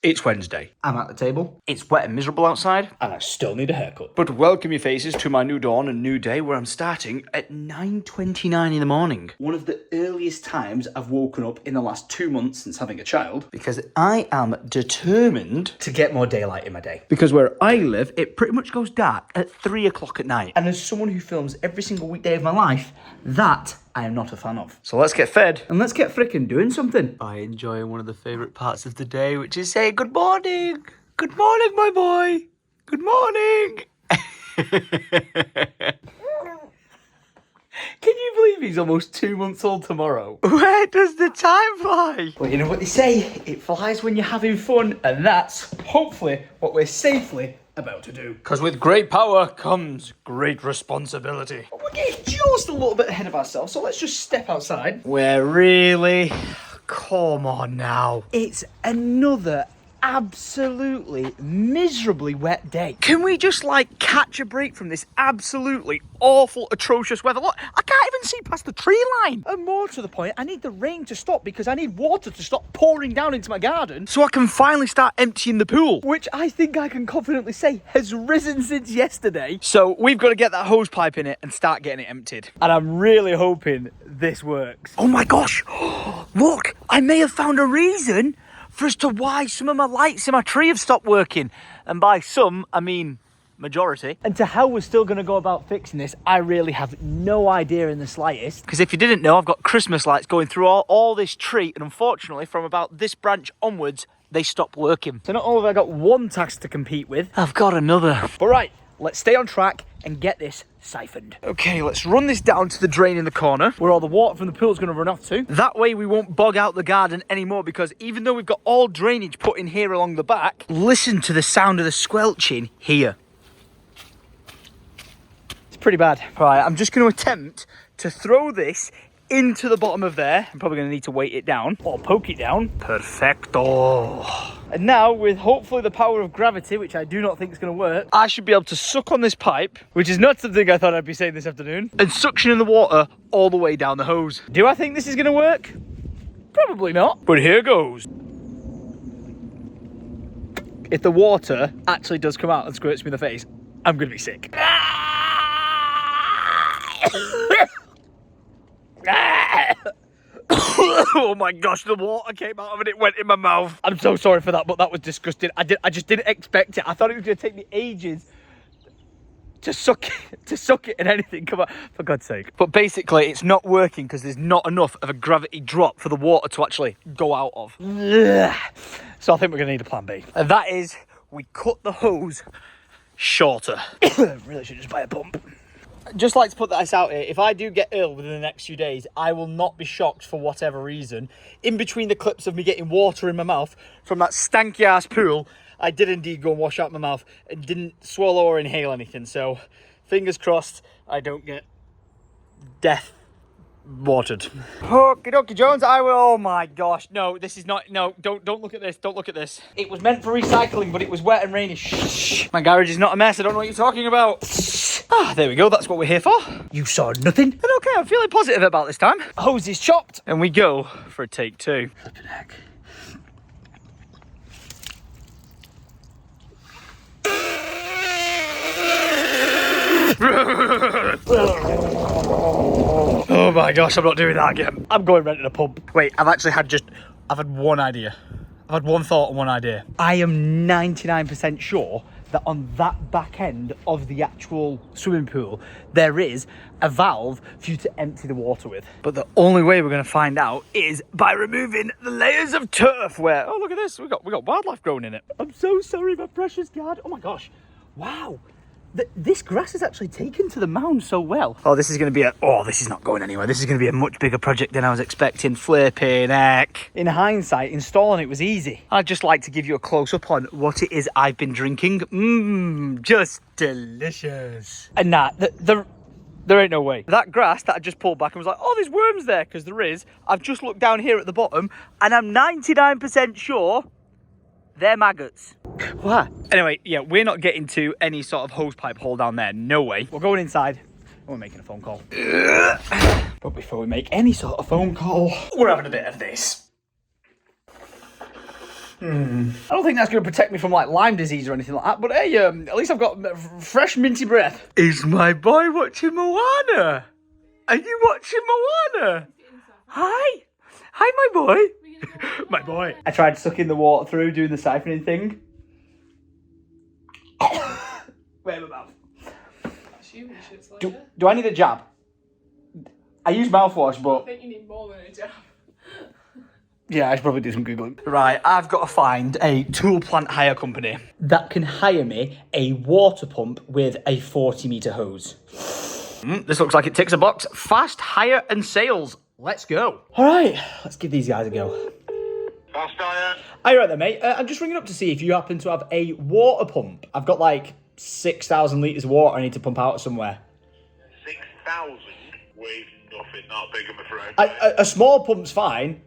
It's Wednesday. I'm at the table. It's wet and miserable outside. And I still need a haircut. But welcome your faces to my new dawn and new day where I'm starting at 9:29 in the morning. One of the earliest times I've woken up in the last 2 months since having a child. Because I am determined To get more daylight in my day. because where I live, it pretty much goes dark at 3 o'clock at night. And as someone who films every single weekday of my life, that I am not a fan of. So let's get fed. And let's get frickin' doing something. I enjoy one of the favourite parts of the day, which is saying good morning. Good morning, my boy. Good morning. Can you believe he's almost 2 months old tomorrow? Where does the time fly? Well, you know what they say, it flies when you're having fun, and that's hopefully what we're safely about to do. Because with great power comes great responsibility. We're getting just a little bit ahead of ourselves, so let's just step outside. We're really... Come on now. It's another absolutely miserably wet day. Can we just, like, catch a break from this absolutely awful, atrocious weather? Look, I can't even see past the tree line. And more to the point, I need the rain to stop because I need water to stop pouring down into my garden. So I can finally start emptying the pool. Which I think I can confidently say has risen since yesterday. So we've got to get that hose pipe in it and start getting it emptied. And I'm really hoping this works. Oh my gosh. Look, I may have found a reason for as to why some of my lights in my tree have stopped working. And by some, I mean majority. And to how we're still going to go about fixing this, I really have no idea in the slightest. Because if you didn't know, I've got Christmas lights going through all this tree, and unfortunately, from about this branch onwards, they stopped working. So not only have I got one task to compete with, I've got another. but right, let's stay on track and get this siphoned. Okay, let's run this down to the drain in the corner. Where all the water from the pool is going to run off to. That way we won't bog out the garden anymore, because even though we've got all drainage put in here along the back, listen to the sound of the squelching here. It's pretty bad. Right, I'm just going to attempt to throw this into the bottom of there. I'm probably going to need to weight it down. Or poke it down. Perfecto. And now, with hopefully the power of gravity, which I do not think is going to work, I should be able to suck on this pipe, which is not something I thought I'd be saying this afternoon, and suction in the water all the way down the hose. do I think this is going to work? Probably not. But here goes. If the water actually does come out and squirts me in the face, I'm going to be sick. Oh my gosh, the water came out of it, it went in my mouth. I'm so sorry for that, but that was disgusting. I just didn't expect it. I thought it was going to take me ages to suck it and anything come out, for God's sake. But basically, it's not working because there's not enough of a gravity drop for the water to actually go out of. So I think we're going to need a plan B. And that is, we cut the hose shorter. Really should just buy a pump. Just like to put this out here, if I do get ill within the next few days, I will not be shocked for whatever reason. In between the clips of me getting water in my mouth from that stanky ass pool, I did indeed go and wash out my mouth and didn't swallow or inhale anything. So fingers crossed I don't get death watered. Okie dokie Jones, I will. Oh my gosh, no, this is not, no, don't look at this, don't look at this. It was meant for recycling, but it was wet and rainy. Shh. My garage is not a mess, I don't know what you're talking about. Ah, there we go, that's what we're here for. You saw nothing? And okay, I'm feeling positive about this time. Hose is chopped. And we go for a take two. Flippin' heck. Oh my gosh, I'm not doing that again. I'm going renting a pump. Wait, I've had one idea. I've had one thought and one idea. I am 99% sure that on that back end of the actual swimming pool, there is a valve for you to empty the water with. But the only way we're going to find out is by removing the layers of turf where, oh look at this, we got wildlife growing in it. I'm so sorry, my precious guard. Oh my gosh. Wow. This grass is actually taken to the mound so well. Oh, this is going to be this is not going anywhere. This is going to be a much bigger project than I was expecting. Flipping heck. In hindsight, installing it was easy. I'd just like to give you a close-up on what it is I've been drinking. Just delicious. And nah, there ain't no way. That grass that I just pulled back and was like, oh, there's worms there, because there is. I've just looked down here at the bottom, and I'm 99% sure they're maggots. What? Anyway, yeah, we're not getting to any sort of hose pipe hole down there. No way. We're going inside. We're making a phone call. But before we make any sort of phone call, We're having a bit of this. I don't think that's going to protect me from like Lyme disease or anything like that. But hey, at least I've got fresh minty breath. Is my boy watching Moana? Are you watching Moana? Hi. Hi, my boy. My boy. I tried sucking the water through, doing the siphoning thing. Wait, my mouth. Do I need a jab? I use mouthwash, but... I think you need more than a jab. Yeah, I should probably do some Googling. Right, I've got to find a tool plant hire company that can hire me a water pump with a 40-metre hose. This looks like it ticks a box. Fast hire and sales. Let's go. All right, let's give these guys a go. Fast hire. Are you right there, mate? I'm just ringing up to see if you happen to have a water pump. I've got like 6,000 litres of water I need to pump out somewhere. 6,000? We've nothing that big, I'm afraid. A small pump's fine.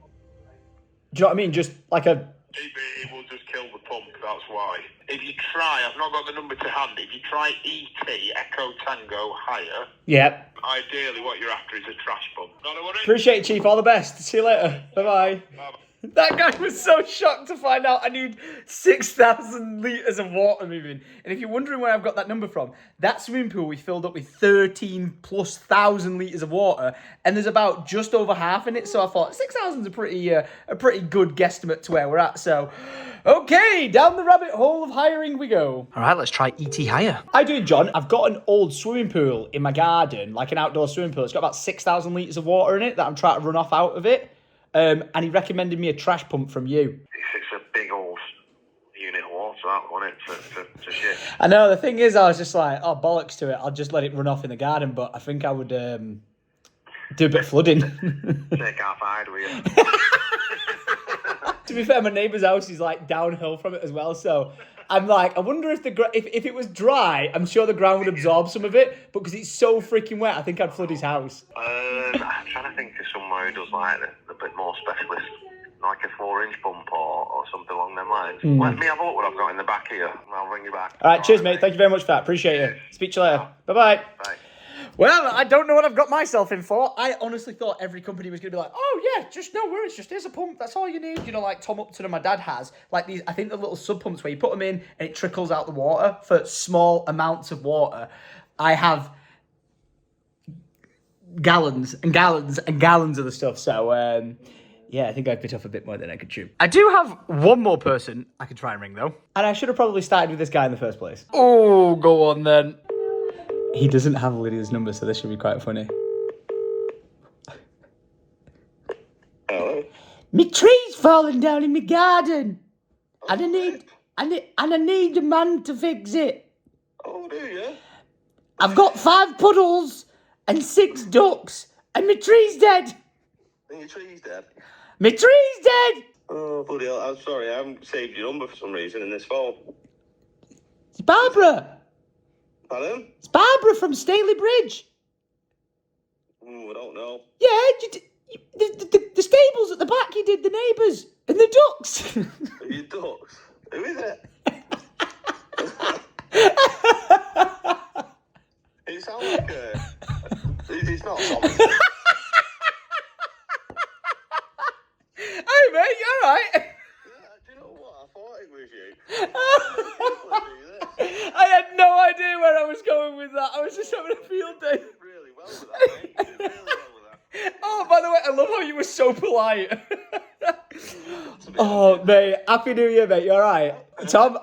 Do you know what I mean? Just like a... It will just kill the pump, that's why. If you try, I've not got the number to hand, if you try ET, Echo Tango Hire, Yep. ideally what you're after is a trash pump. Not a worry. Appreciate it, Chief. All the best. See you later. Bye-bye. Bye-bye. That guy was so shocked to find out I need 6,000 litres of water moving. And if you're wondering where I've got that number from, that swimming pool we filled up with 13,000+ litres of water, and there's about just over half in it. So I thought 6,000 is a pretty good guesstimate to where we're at. So, okay, down the rabbit hole of hiring we go. All right, let's try ET Hire. How you doing, John? I've got an old swimming pool in my garden, like an outdoor swimming pool. It's got about 6,000 litres of water in it that I'm trying to run off out of it. And he recommended me a trash pump from you. It's a big old unit of water, that one, to shit. I know, the thing is, I was just like, oh, bollocks to it. I'll just let it run off in the garden, but I think I would do a bit of flooding. Take half HYDE with you. To be fair, my neighbour's house is like downhill from it as well, so I'm like, I wonder if if it was dry, I'm sure the ground would absorb some of it, but because it's so freaking wet, I think I'd flood his house. I'm trying to think of somewhere who does like a bit more specialist, like a 4-inch pump or something along them lines. Let me have a look what I've got in the back here, and I'll ring you back. All right, cheers, mate. Thank you very much for that. Appreciate it. Speak to you later. Bye-bye. Bye. Well, I don't know what I've got myself in for. I honestly thought every company was going to be like, oh yeah, just no worries, just here's a pump, that's all you need. You know, like Tom Upton and my dad has. Like these, I think the little sub pumps where you put them in and it trickles out the water for small amounts of water. I have gallons and gallons and gallons of the stuff. So, yeah, I think I've bit off a bit more than I could chew. I do have one more person I could try and ring, though. And I should have probably started with this guy in the first place. Oh, go on then. He doesn't have Lydia's number, so this should be quite funny. Hello? Me tree's falling down in my garden. And I need a man to fix it. Oh, do you? I've got 5 puddles and 6 ducks, and my tree's dead. And your tree's dead? My tree's dead. Oh, bloody hell, I'm sorry, I haven't saved your number for some reason in this phone. It's Barbara. Pardon? It's Barbara from Staley Bridge. I don't know. Yeah, the stables at the back, you did the neighbours and the ducks. Are you ducks? Who is it? It sounds like it's not something. Hey mate, you alright? Yeah, do you know what? I thought it was you. I had no idea where I was going with that. I was just having a field day. You did really well with that, mate. You did really well with that. Oh, by the way, I love how you were so polite. Oh, mate, Happy New Year, mate. You all right? Tom,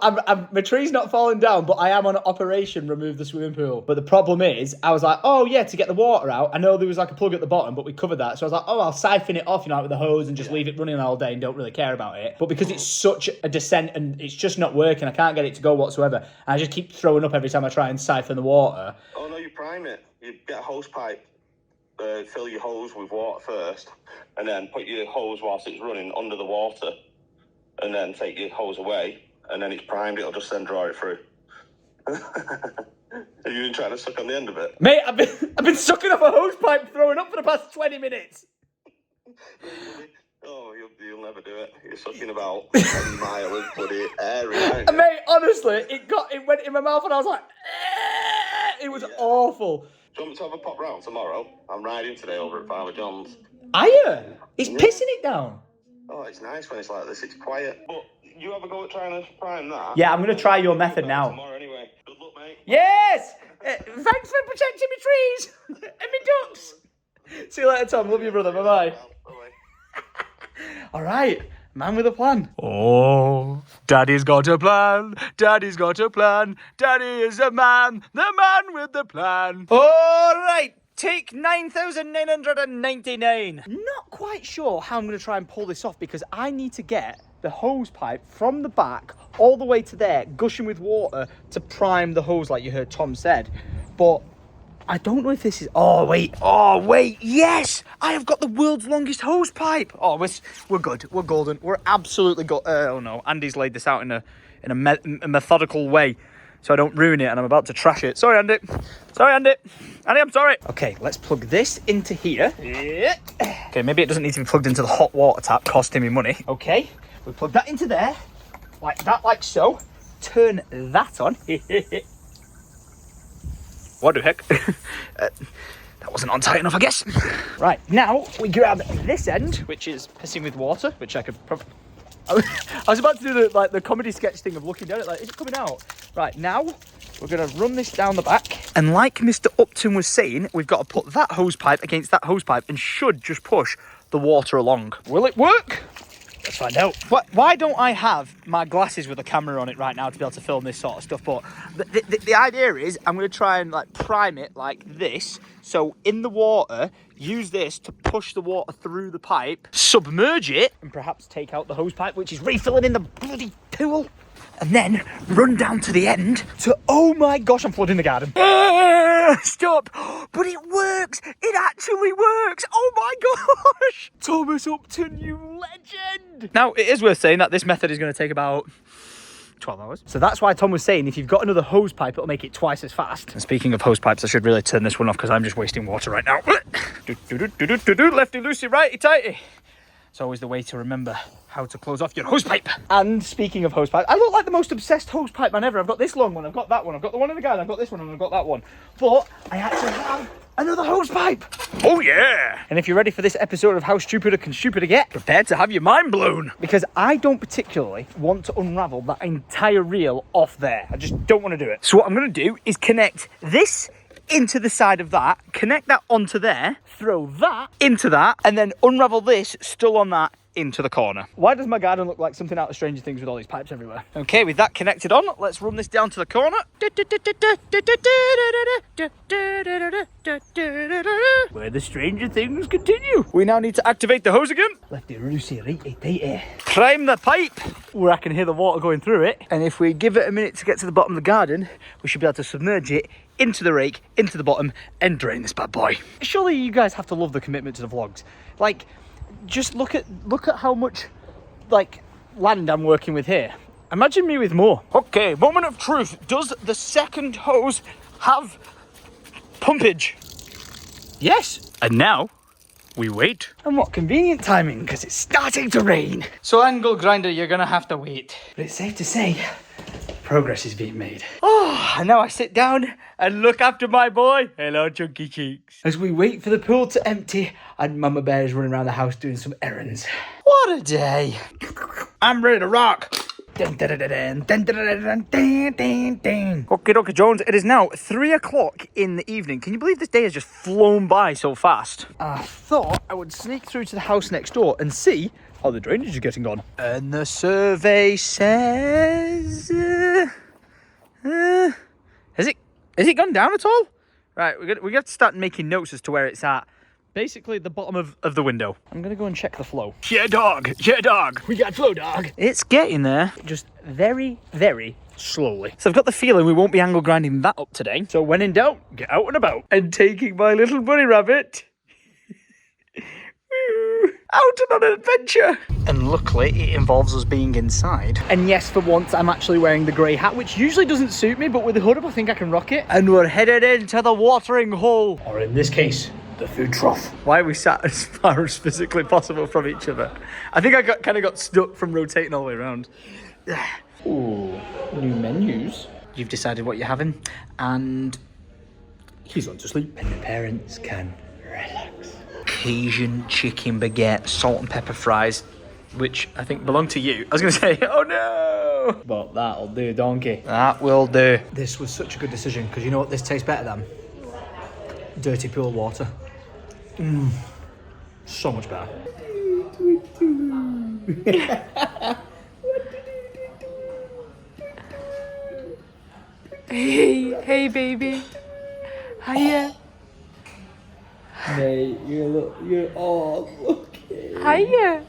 my tree's not falling down, but I am on Operation Remove the Swimming Pool. But the problem is, I was like, oh, yeah, to get the water out, I know there was like a plug at the bottom, but we covered that. So I was like, oh, I'll siphon it off, you know, with the hose and just leave it running all day and don't really care about it. But because it's such a descent and it's just not working, I can't get it to go whatsoever. And I just keep throwing up every time I try and siphon the water. Oh, no, you prime it. You get a hose pipe. Fill your hose with water first, and then put your hose whilst it's running under the water, and then take your hose away, and then it's primed, it'll just then draw it through. Have you been trying to suck on the end of it? Mate, I've been sucking off a hose pipe throwing up for the past 20 minutes. Oh, you'll never do it. You're sucking about a mile of bloody air, aren't you? Mate, honestly, it went in my mouth and I was like, it was awful. Do you want me to have a pop round tomorrow? I'm riding today over at Farmer John's. Are you? It's pissing it down. Oh, it's nice when it's like this. It's quiet. But you have a go at trying to prime that? Yeah, I'm going to try your method now. Tomorrow anyway. Good luck, mate. Yes! Thanks for protecting my trees and my ducks. See you later, Tom. Love you, brother. Bye-bye. Bye-bye. All right, man with a plan. Oh, Daddy's got a plan. Daddy's got a plan. Daddy is the man with the plan. All right, take 9,999. Not quite sure how I'm going to try and pull this off because I need to get the hose pipe from the back all the way to there, gushing with water to prime the hose like you heard Tom said. But I don't know if this is... Oh, wait. Yes! I have got the world's longest hose pipe. Oh, we're good. We're golden. We're absolutely good. Oh, no. Andy's laid this out in a methodical way so I don't ruin it and I'm about to trash it. Sorry, Andy. Andy, I'm sorry. Okay, let's plug this into here. Yeah. Okay, maybe it doesn't need to be plugged into the hot water tap, costing me money. Okay, we plug that into there. Like that, like so. Turn that on. What the heck? That wasn't on tight enough, I guess. Right, now we grab this end, which is pissing with water, which I could probably... I was about to do the comedy sketch thing of looking down at it, like, is it coming out? Right, now we're going to run this down the back. And like Mr. Upton was saying, we've got to put that hose pipe against that hose pipe and should just push the water along. Will it work? Let's find out. Why don't I have my glasses with a camera on it right now to be able to film this sort of stuff? But the idea is I'm going to try and like prime it like this. So in the water, use this to push the water through the pipe, submerge it, and perhaps take out the hose pipe, which is refilling in the bloody pool. And then run down to the end to, oh my gosh, I'm flooding the garden. Stop. But it works. It actually works. Oh my gosh. Thomas Upton, you legend. Now, it is worth saying that this method is going to take about 12 hours. So that's why Tom was saying if you've got another hose pipe, it'll make it twice as fast. And speaking of hose pipes, I should really turn this one off because I'm just wasting water right now. Lefty loosey, righty tighty. It's always the way to remember how to close off your hose pipe. And speaking of hose pipe, I look like the most obsessed hose pipe man ever. I've got this long one, I've got that one, I've got the one in the garden, I've got this one, and I've got that one. But I actually have another hose pipe. Oh yeah. And if you're ready for this episode of How Stupider Can Stupider Get, prepare to have your mind blown. Because I don't particularly want to unravel that entire reel off there. I just don't want to do it. So what I'm going to do is connect this into the side of that, connect that onto there, throw that into that, and then unravel this still on that into the corner. Why does my garden look like something out of Stranger Things with all these pipes everywhere? Okay, with that connected on, let's run this down to the corner. Where the Stranger Things continue. We now need to activate the hose again. Lefty loosey, righty tighty. Prime the pipe. Where I can hear the water going through it. And if we give it a minute to get to the bottom of the garden, we should be able to submerge it into the rake, into the bottom, and drain this bad boy. Surely you guys have to love the commitment to the vlogs. Like, just look at how much, like, land I'm working with here. Imagine me with more. Okay, moment of truth. Does the second hose have pumpage? Yes. And now, we wait. And what convenient timing, because it's starting to rain. So, angle grinder, you're going to have to wait. But it's safe to say, progress is being made. Oh, and now I sit down and look after my boy. Hello, Chunky Cheeks. As we wait for the pool to empty and Mama Bear is running around the house doing some errands. What a day. I'm ready to rock. Dun, dun, dun, dun, dun, dun, dun, dun. Okay, dokie, Jones. It is now 3 o'clock in the evening. Can you believe this day has just flown by so fast? I thought I would sneak through to the house next door and see how the drainage is getting on. And the survey says... has it gone down at all? Right, we have to start making notes as to where it's at. Basically, the bottom of the window. I'm going to go and check the flow. Yeah, dog. Yeah, dog. We got flow, dog. It's getting there. Just very, very slowly. So I've got the feeling we won't be angle grinding that up today. So when in doubt, get out and about. And taking my little bunny rabbit out on an adventure. And luckily, it involves us being inside. And yes, for once, I'm actually wearing the grey hat, which usually doesn't suit me, but with the hood up, I think I can rock it. And we're headed into the watering hole. Or in this case, the food trough. Why are we sat as far as physically possible from each other? I think I kind of got stuck from rotating all the way around. Ooh, new menus. You've decided what you're having, and he's on to sleep. And the parents can relax. Cajun chicken baguette, salt and pepper fries. which I think belonged to you. I was going to say, oh no! But that'll do, donkey. That will do. This was such a good decision, because you know what this tastes better than? Dirty pool water. So much better. Hey, baby. Hiya. Mate, you're all okay. Hiya.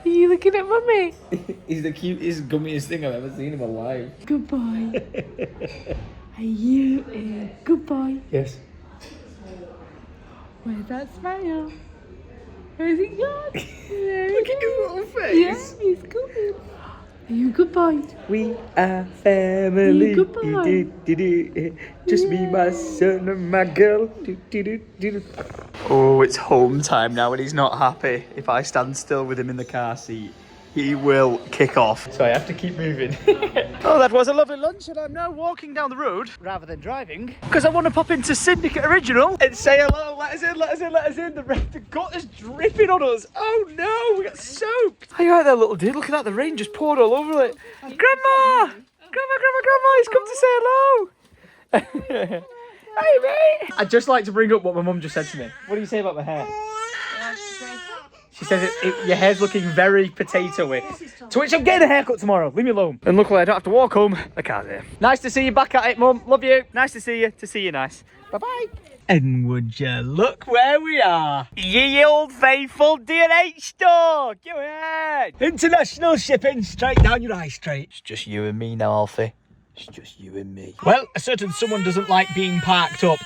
Are you looking at mummy? He's the cutest, gummiest thing I've ever seen in my life. Good boy. Are you a good boy? Yes. Where's that smile? Where's it gone? Look at his little face. Yeah, he's coming. Are you a good boy? We are family. Good boy. Just me, my son, and my girl. Oh, it's home time now, and he's not happy. If I stand still with him in the car seat, he will kick off. So I have to keep moving. Oh, that was a lovely lunch, and I'm now walking down the road rather than driving because I want to pop into Syndicate Original and say hello. Let us in, let us in, let us in. The gutter's dripping on us. Oh no, we got soaked. How you right there, little dude? Look at that, the rain just poured all over it. Grandma! Grandma, he's come to say hello. Hey, mate. I'd just like to bring up what my mum just said to me. What do you say about my hair? She says your hair's looking very potato-y. To which I'm getting a haircut tomorrow. Leave me alone. And luckily I don't have to walk home. The car's here. Nice to see you back at it, Mum. Love you. Nice to see you. To see you nice. Bye-bye. And would you look where we are? Ye old faithful D&H store. Go ahead. International shipping straight down your high street. It's just you and me now, Alfie. It's just you and me. Well, a certain someone doesn't like being parked up.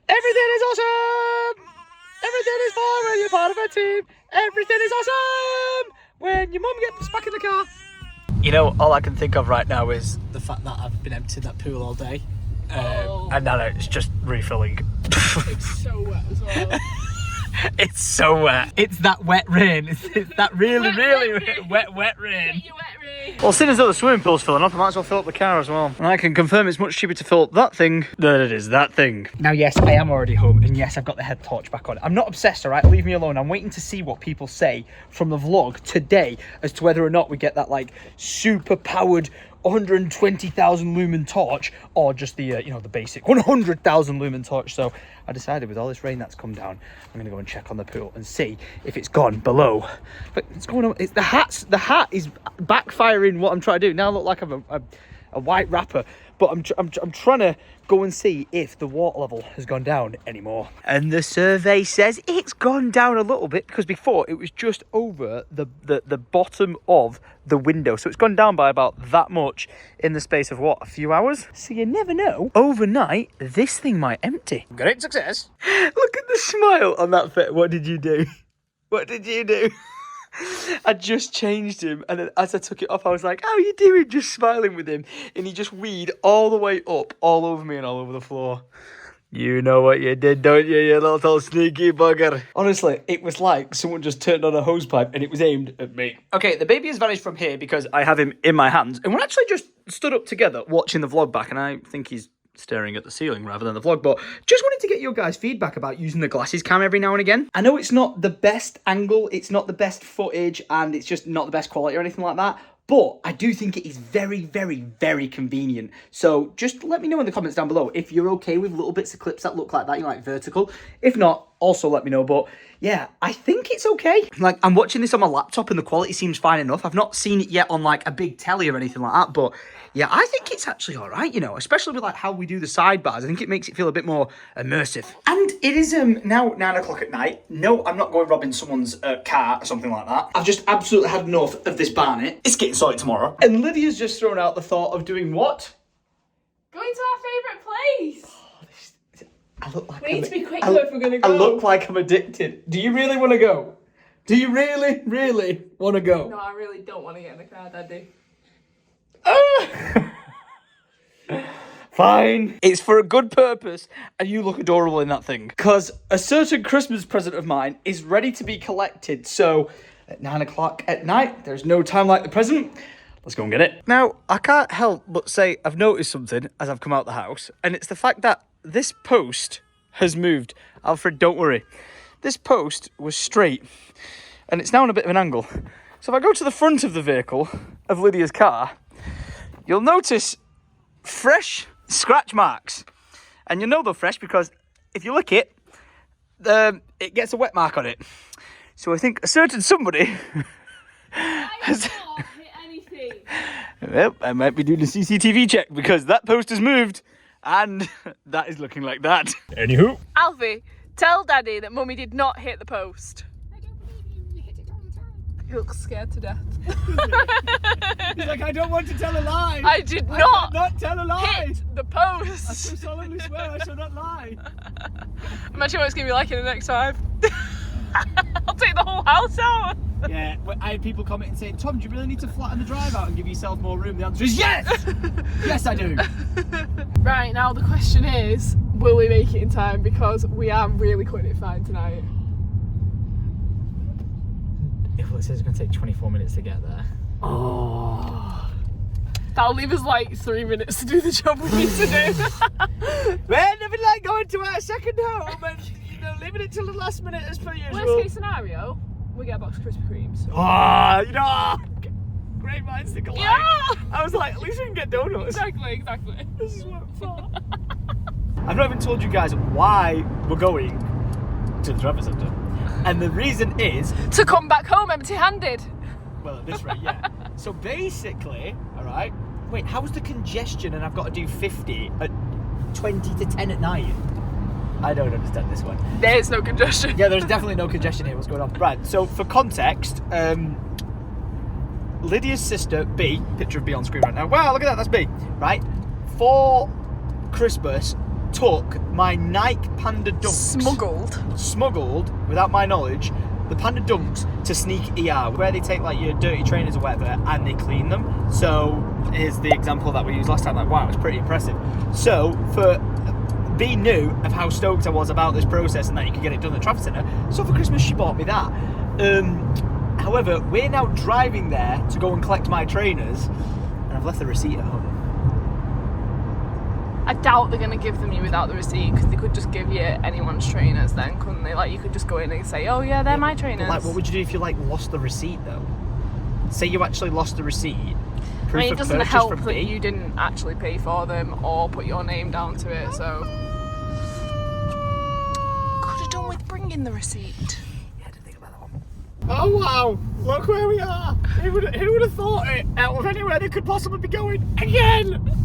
Everything is awesome! Everything is fine when you're part of a team. Everything is awesome when your mum gets back in the car. You know, all I can think of right now is the fact that I've been emptying that pool all day. And now it's just refilling. It's so wet as well. It's so wet. It's that wet rain. It's that really wet rain. Well, seeing as though the swimming pool's filling up, I might as well fill up the car as well. And I can confirm it's much cheaper to fill up that thing than it is that thing. Now, yes, I am already home, and yes, I've got the head torch back on. I'm not obsessed, all right? Leave me alone. I'm waiting to see what people say from the vlog today as to whether or not we get that, like, super-powered 120,000 lumen torch or just the you know, the basic 100,000 lumen torch. So I decided with all this rain that's come down, I'm gonna go and check on the pool and see if it's gone below. But it's going on. It's the hat is backfiring what I'm trying to do. Now I look like I'm a white rapper, but I'm trying to go and see if the water level has gone down anymore. And the survey says it's gone down a little bit, because before it was just over the bottom of the window. So it's gone down by about that much in the space of, what, a few hours? So you never know. Overnight, this thing might empty. Great success. Look at the smile on that face. What did you do? What did you do? I just changed him, and then as I took it off, I was like, how are you doing? Just smiling with him. And he just weed all the way up, all over me and all over the floor. You know what you did, don't you, you little sneaky bugger? Honestly, it was like someone just turned on a hose pipe and it was aimed at me. Okay, the baby has vanished from here because I have him in my hands. And we're actually just stood up together watching the vlog back, and I think he's staring at the ceiling rather than the vlog, but just wanted to get your guys' feedback about using the glasses cam every now and again. I know it's not the best angle, it's not the best footage, and it's just not the best quality or anything like that, but I do think it is very, very, very convenient. So just let me know in the comments down below if you're okay with little bits of clips that look like that, you know, like vertical. If not, also let me know. But yeah, I think it's okay. Like, I'm watching this on my laptop and the quality seems fine enough. I've not seen it yet on like a big telly or anything like that, but yeah, I think it's actually all right, you know, especially with like how we do the sidebars. I think it makes it feel a bit more immersive. And it is now 9 o'clock at night. No, I'm not going robbing someone's car or something like that. I've just absolutely had enough of this barnet. It's getting sorted tomorrow. And Lydia's just thrown out the thought of doing what? Going to our favourite place. I look like we need to be quick though if we're going to go. I look like I'm addicted. Do you really want to go? Do you really, really want to go? No, I really don't want to get in the car, Daddy. Fine. It's for a good purpose, and you look adorable in that thing. Because a certain Christmas present of mine is ready to be collected, so at 9 o'clock at night, there's no time like the present. Let's go and get it. Now, I can't help but say I've noticed something as I've come out the house, and it's the fact that this post has moved. Alfred, don't worry. this post was straight and it's now on a bit of an angle. So if I go to the front of the vehicle of Lydia's car, you'll notice fresh scratch marks. And you know they're fresh because if you lick it, it gets a wet mark on it. So I think a certain somebody has... not hit anything. Well, I might be doing a CCTV check because that post has moved and that is looking like that. Anywho. Alfie, tell Daddy that Mummy did not hit the post. I don't believe you hit it all the time. He looks scared to death. He's like, I don't want to tell a lie. I did not tell a lie. hit the post. I so solemnly swear I shall not lie. Imagine what it's going to be like in the next 5. I'll take the whole house out. Yeah, I had people commenting saying, Tom, do you really need to flatten the drive out and give yourself more room? The answer is yes! Yes, I do. Right, now the question is, will we make it in time? Because we are really putting it fine tonight. It says it's going to take 24 minutes to get there. Oh. That'll leave us like 3 minutes to do the job we need to do. We're never like going to our second home and leaving it till the last minute as per usual. Worst case scenario, we get a box of Krispy Kremes. Oh, great minds think alike. Yeah! I was like, at least we can get donuts. Exactly. This is what I'm for. I've not even told you guys why we're going to the Trafford Centre. And the reason is... To come back home empty-handed. Well, at this rate, yeah. So basically, all right, wait, how's the congestion and I've got to do 50 at 20 to 10 at night? I don't understand this one. There's no congestion. Yeah, there's definitely no congestion here. What's going on? Right, so for context, Lydia's sister, B, picture of B on screen right now. Wow, look at that, that's B, right? For Christmas, took my Nike Panda Dunks. Smuggled, without my knowledge, the Panda Dunks to Sneak ER, where they take like your dirty trainers or whatever and they clean them. So here's the example that we used last time. Like, wow, it's pretty impressive. So for B knew of how stoked I was about this process and that you could get it done at the Trafford Centre. So for Christmas, she bought me that. However, we're now driving there to go and collect my trainers, and I've left the receipt at home. I doubt they're going to give them you without the receipt, because they could just give you anyone's trainers then, couldn't they? Like, you could just go in and say, oh yeah, they're my trainers. But like, what would you do if you like lost the receipt though? Say you actually lost the receipt. I mean, it doesn't help that you didn't actually pay for them or put your name down to it, so... Could have done with bringing the receipt. Yeah, I didn't think about that one. Oh wow, look where we are. Who would have thought it? Out of anywhere they could possibly be going again.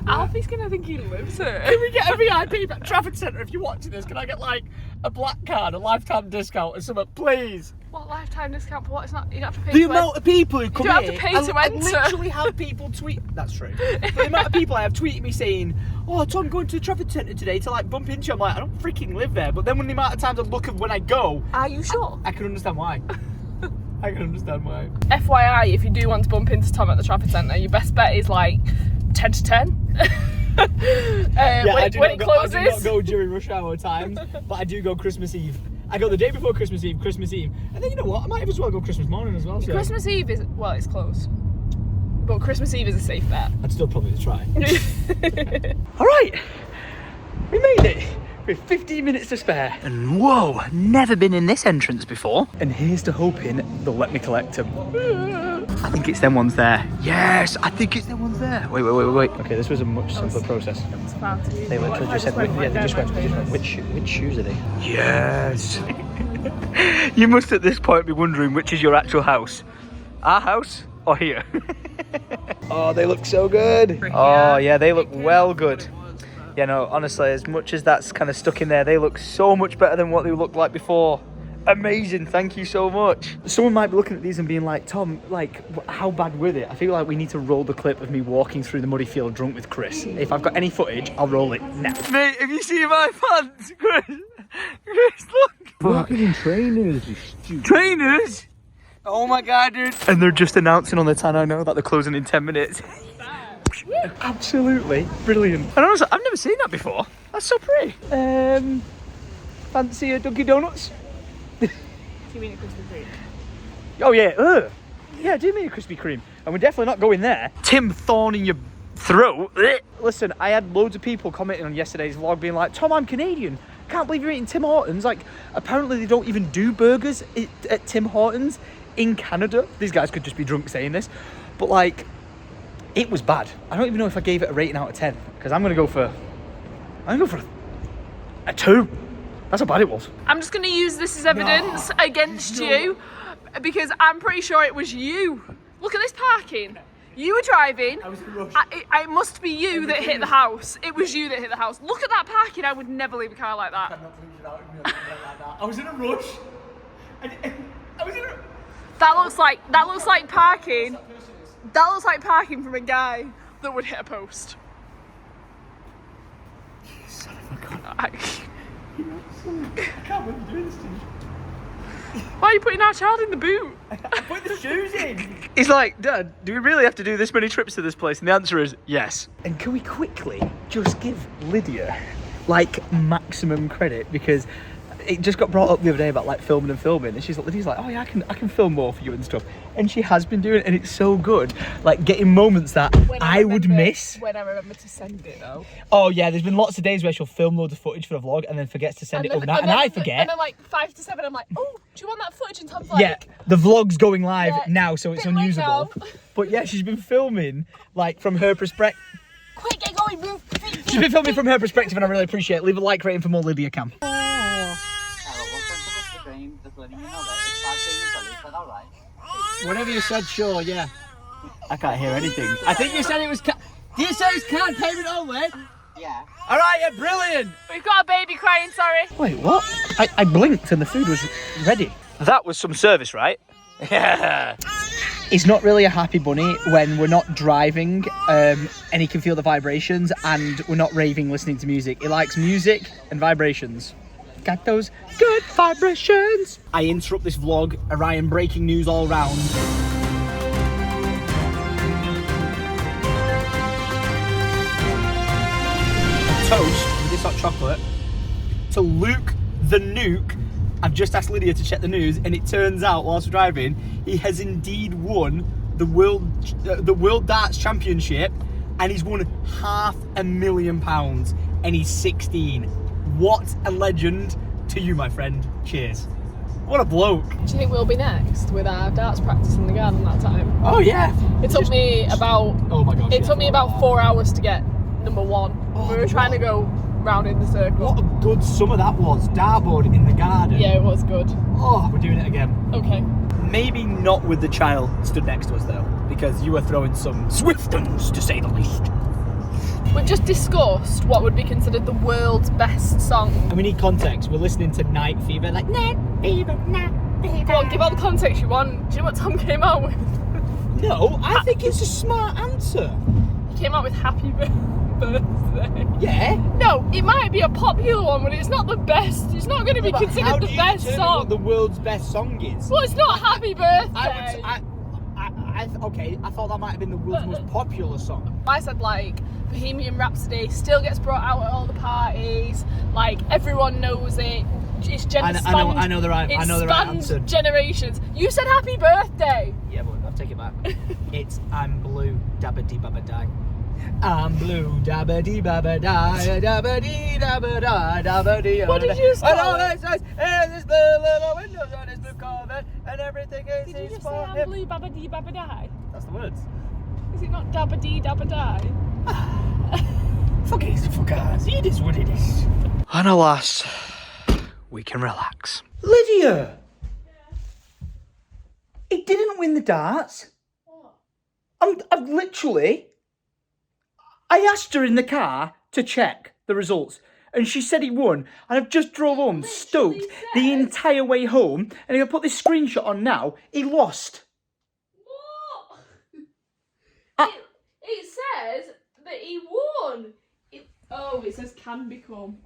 Alfie's going to think he lives here. Can we get a VIP at Trafford Centre if you're watching this? Can I get like a black card, a lifetime discount or something, please? What lifetime discount for what? It's not, you don't have to pay The to amount of people who come don't here, have to pay to I enter. literally have people tweet. That's true. But the amount of people I have tweeted me saying, "Oh, Tom, going to the Trafford Centre today to like bump into you." I'm like, I don't freaking live there. But then when the amount of times I look at when I go, Are you sure? I can understand why. I can understand why. FYI, if you do want to bump into Tom at the Trafford Centre, your best bet is like 10 to 10. When it closes. I do not go during rush hour times, but I do go Christmas Eve. I go the day before Christmas Eve, and then you know what? I might as well go Christmas morning as well. So. Christmas Eve is, well, it's closed. But Christmas Eve is a safe bet. I'd still probably try. All right, we made it. With 15 minutes to spare. And whoa, never been in this entrance before. And here's to hoping they'll let me collect them. I think it's them ones there. Yes, I think it's them ones there. Wait. Okay, this was a much simpler process. It's far too easy. They literally just said, they just went, which shoes are they? Yes. You must at this point be wondering which is your actual house. Our house or here? Oh, they look so good. Oh yeah, they look well good. Yeah, no, honestly, as much as that's kind of stuck in there, they look so much better than what they looked like before. Amazing, thank you so much. Someone might be looking at these and being like, Tom, like, how bad were they? I feel like we need to roll the clip of me walking through the muddy field drunk with Chris. If I've got any footage, I'll roll it now. Mate, have you seen my pants, Chris? Chris, look. Fucking in trainers, you stupid. Trainers? Oh my god, dude. And they're just announcing on the tan, I know, that they're closing in 10 minutes. Absolutely brilliant. And honestly, I've never seen that before. That's so pretty. Fancy a Dunkin' Donuts? Do you mean a Krispy Kreme? Oh yeah, yeah, I do mean a Krispy Kreme. And we're definitely not going there. Tim Thorne in your throat. Listen, I had loads of people commenting on yesterday's vlog being like, Tom, I'm Canadian. can't believe you're eating Tim Hortons. Like, apparently they don't even do burgers at Tim Hortons in Canada. These guys could just be drunk saying this. But, like, it was bad. I don't even know if I gave it a rating out of 10. Because I'm going to go for a 2. That's how bad it was. I'm just going to use this as evidence against you because I'm pretty sure it was you. Look at this parking. You were driving. I was in a rush. It must be you that hit the house. It was you that hit the house. Look at that parking. I would never leave a car like that. I was in a rush. I was in a... That looks like parking. That looks like parking from a guy that would hit a post. Son of a gun. I can't believe you're doing this to me. Why are you putting our child in the boot? I put the shoes in. He's like, Dad, do we really have to do this many trips to this place? And the answer is yes. And can we quickly just give Lydia like maximum credit, because it just got brought up the other day about like filming, and she's like, Lydia's like, oh yeah, I can film more for you and stuff, and she has been doing it, and it's so good, like getting moments that I would miss. When I remember to send it though. Oh yeah, there's been lots of days where she'll film loads of footage for the vlog and then forgets to send it overnight, and I forget. And then like 5 to 7, I'm like, oh, do you want that footage? And Tom's like, yeah, the vlog's going live now, so it's bit late unusable. now. But yeah, she's been filming like from her perspective. quick, get going, move. She's been filming from her perspective, and I really appreciate it. Leave a like rating for more Lydia Cam. Whatever you said, sure, yeah. I can't hear anything. I think you said it was. You said it's card payment only. Yeah. All right, yeah, brilliant. We've got a baby crying, sorry. Wait, what? I blinked and the food was ready. That was some service, right? Yeah. He's not really a happy bunny when we're not driving and he can feel the vibrations, and we're not raving listening to music. He likes music and vibrations. Got those good vibrations. I interrupt this vlog. Orion breaking news all round. A toast with this hot chocolate to Luke the Nuke. I've just asked Lydia to check the news, and it turns out whilst we're driving, he has indeed won the World Darts Championship, and he's won £500,000, and he's 16. What a legend to you, my friend. Cheers. What a bloke. Do you think we'll be next with our darts practice in the garden that time? Oh yeah. It took me about. Oh my gosh. It took me about 4 hours to get number 1. Oh, we were trying to go round in the circle. What a good summer that was. Dartboard in the garden. Yeah, it was good. Oh, we're doing it again. Okay. Maybe not with the child stood next to us though, because you were throwing some swift uns, to say the least. We've just discussed what would be considered the world's best song. And we need context. We're listening to Night Fever, like Night Fever, Night Fever. Go on, give all the context you want. Do you know what Tom came out with? No, I think it's a smart answer. He came out with Happy Birthday. Yeah. No, it might be a popular one, but it's not the best. It's not going to be considered the best song. What the world's best song is? Well, it's not Happy Birthday. Okay, I thought that might have been the world's most popular song. I said like Bohemian Rhapsody still gets brought out at all the parties. Like everyone knows it. It's I know the right answer. Generations. You said Happy Birthday. Yeah, but I'll take it back. It's I'm blue, dabba dee babba die. I'm blue, dabba dee babba die, dabba dee dabba die, dabba dee. What did you say? And all this nice, and this little windows on this blue Corvette, and everything is Did you just say for I'm him. blue, babba dee babba die? That's the words. Is it not dabba dee dabba die? Fuck it, it is what it is. And alas, we can relax. Lydia! He didn't win the darts. What? I've literally... I asked her in the car to check the results, and she said he won, and I've just drove home stoked the entire way home, and if I put this screenshot on now, he lost. What? It says that he won. It says can become.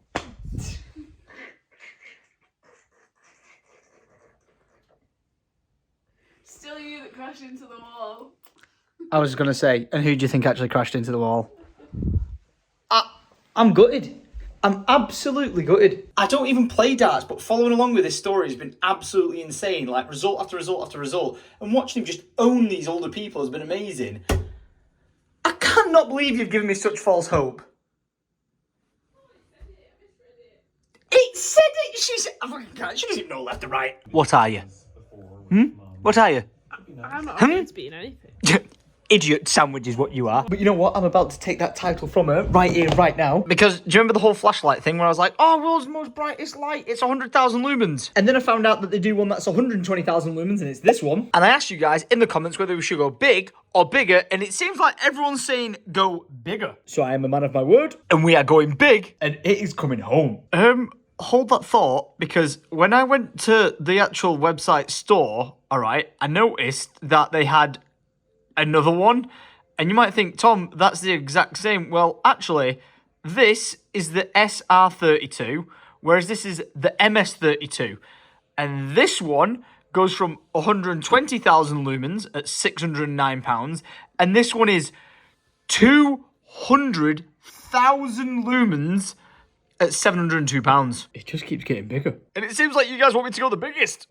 Still you that crashed into the wall. I was going to say, and who do you think actually crashed into the wall? I'm gutted. I'm absolutely gutted. I don't even play darts, but following along with this story has been absolutely insane. Like result after result after result. And watching him just own these older people has been amazing. I cannot believe you've given me such false hope. It said it. She doesn't know left or right. What are you? What are you? I'm not going to be in anything. Idiot sandwich is what you are. But you know what? I'm about to take that title from her right here, right now. Because do you remember the whole flashlight thing where I was like, oh, world's most brightest light, it's 100,000 lumens. And then I found out that they do one that's 120,000 lumens, and it's this one. And I asked you guys in the comments whether we should go big or bigger, and it seems like everyone's saying go bigger. So I am a man of my word, And we are going big. and it is coming home. Hold that thought, because when I went to the actual website store, all right, I noticed that they had another one. And you might think, Tom, that's the exact same. Well, actually, this is the SR32, whereas this is the MS32. And this one goes from 120,000 lumens at £609, and this one is 200,000 lumens at £702. It just keeps getting bigger. And it seems like you guys want me to go the biggest.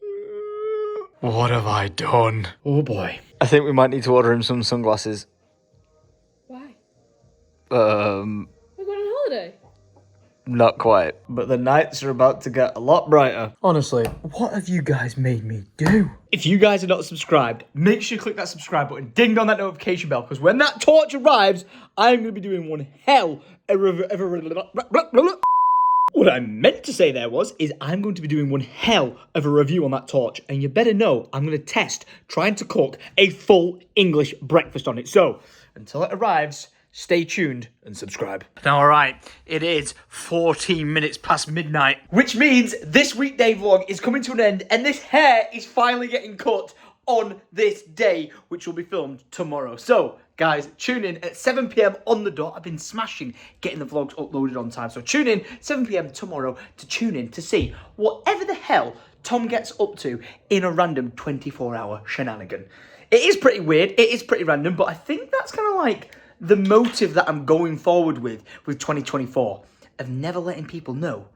What have I done? Oh boy. I think we might need to order him some sunglasses. Why? Not We're going on holiday. quite. But the nights are about to get a lot brighter. Honestly, what have you guys made me do? If you guys are not subscribed, make sure you click that subscribe button, ding on that notification bell, because when that torch arrives, I'm going to be doing one hell of a... What I meant to say there is I'm going to be doing one hell of a review on that torch, and you better know I'm going to test trying to cook a full English breakfast on it. So, until it arrives, stay tuned and subscribe. Now, all right, it is 14 minutes past midnight. Which means this weekday vlog is coming to an end, and this hair is finally getting cut on this day, which will be filmed tomorrow. So, guys, tune in at 7 p.m. on the dot. I've been smashing getting the vlogs uploaded on time. So tune in 7 p.m. tomorrow to tune in to see whatever the hell Tom gets up to in a random 24-hour shenanigan. It is pretty weird. It is pretty random, but I think that's kind of like the motive that I'm going forward with 2024 of never letting people know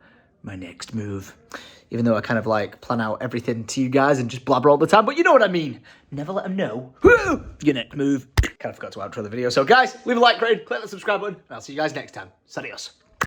my next move. Even though I kind of like plan out everything to you guys and just blabber all the time, but you know what I mean. Never let them know your next move. Kind of forgot to outro the video. So guys, leave a like, click the subscribe button, and I'll see you guys next time. Adios.